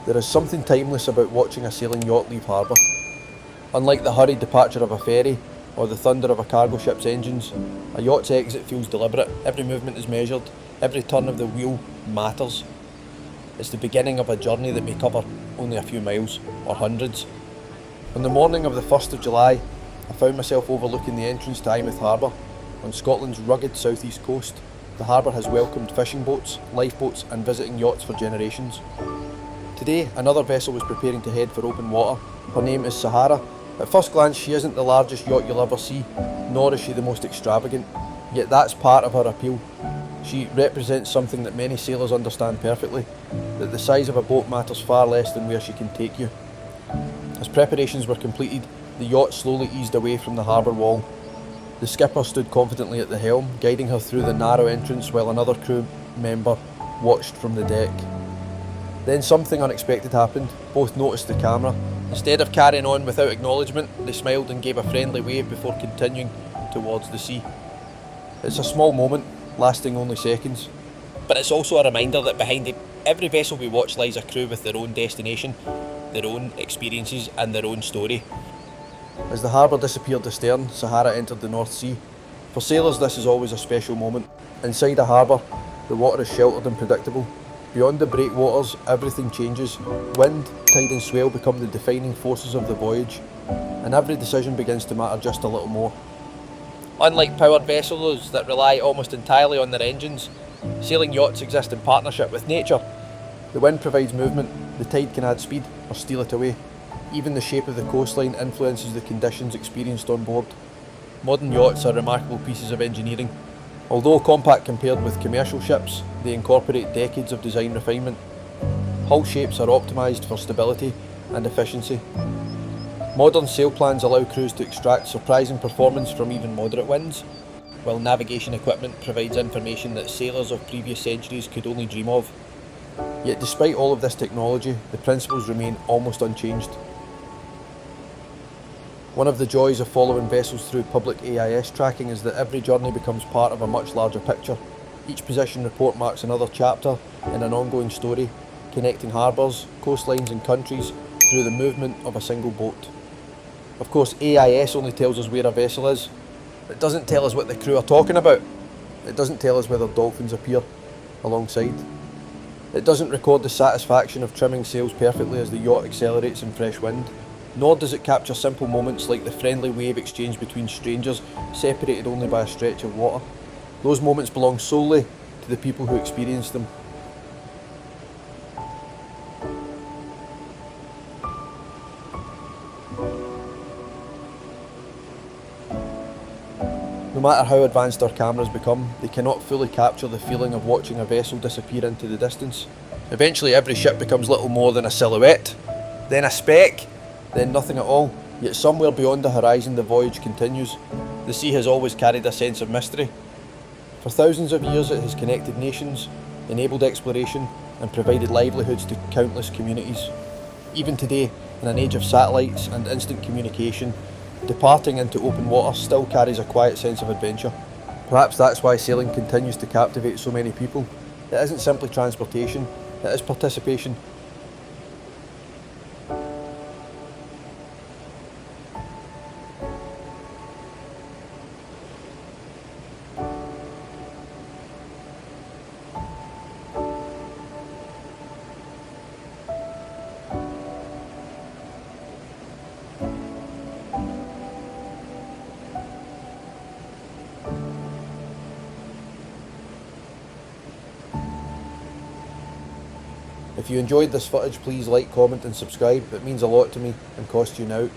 There is something timeless about watching a sailing yacht leave harbour. Unlike the hurried departure of a ferry or the thunder of a cargo ship's engines, a yacht's exit feels deliberate. Every movement is measured, every turn of the wheel matters. It's the beginning of a journey that may cover only a few miles, or hundreds. On the morning of the 1st of July, I found myself overlooking the entrance to Eyemouth Harbour. On Scotland's rugged southeast coast, the harbour has welcomed fishing boats, lifeboats and visiting yachts for generations. Today, another vessel was preparing to head for open water. Her name is Sahara. At first glance, she isn't the largest yacht you'll ever see, nor is she the most extravagant. Yet that's part of her appeal. She represents something that many sailors understand perfectly, that the size of a boat matters far less than where she can take you. As preparations were completed, the yacht slowly eased away from the harbour wall. The skipper stood confidently at the helm, guiding her through the narrow entrance while another crew member watched from the deck. Then something unexpected happened. Both noticed the camera. Instead of carrying on without acknowledgement, they smiled and gave a friendly wave before continuing towards the sea. It's a small moment, lasting only seconds. But it's also a reminder that behind every vessel we watch lies a crew with their own destination, their own experiences and their own story. As the harbour disappeared astern, Sahara entered the North Sea. For sailors, this is always a special moment. Inside a harbour, the water is sheltered and predictable. Beyond the breakwaters, everything changes. Wind, tide and swell become the defining forces of the voyage, and every decision begins to matter just a little more. Unlike powered vessels that rely almost entirely on their engines, sailing yachts exist in partnership with nature. The wind provides movement, the tide can add speed or steal it away. Even the shape of the coastline influences the conditions experienced on board. Modern yachts are remarkable pieces of engineering. Although compact compared with commercial ships, they incorporate decades of design refinement. Hull shapes are optimised for stability and efficiency. Modern sail plans allow crews to extract surprising performance from even moderate winds, while navigation equipment provides information that sailors of previous centuries could only dream of. Yet despite all of this technology, the principles remain almost unchanged. One of the joys of following vessels through public AIS tracking is that every journey becomes part of a much larger picture. Each position report marks another chapter in an ongoing story, connecting harbours, coastlines and countries through the movement of a single boat. Of course, AIS only tells us where a vessel is. It doesn't tell us what the crew are talking about. It doesn't tell us whether dolphins appear alongside. It doesn't record the satisfaction of trimming sails perfectly as the yacht accelerates in fresh wind. Nor does it capture simple moments like the friendly wave exchange between strangers, separated only by a stretch of water. Those moments belong solely to the people who experience them. No matter how advanced our cameras become, they cannot fully capture the feeling of watching a vessel disappear into the distance. Eventually every ship becomes little more than a silhouette, then a speck, then nothing at all. Yet somewhere beyond the horizon the voyage continues. The sea has always carried a sense of mystery. For thousands of years it has connected nations, enabled exploration and provided livelihoods to countless communities. Even today, in an age of satellites and instant communication, departing into open water still carries a quiet sense of adventure. Perhaps that's why sailing continues to captivate so many people. It isn't simply transportation, it is participation. If you enjoyed this footage, please like, comment and subscribe. It means a lot to me and costs you now.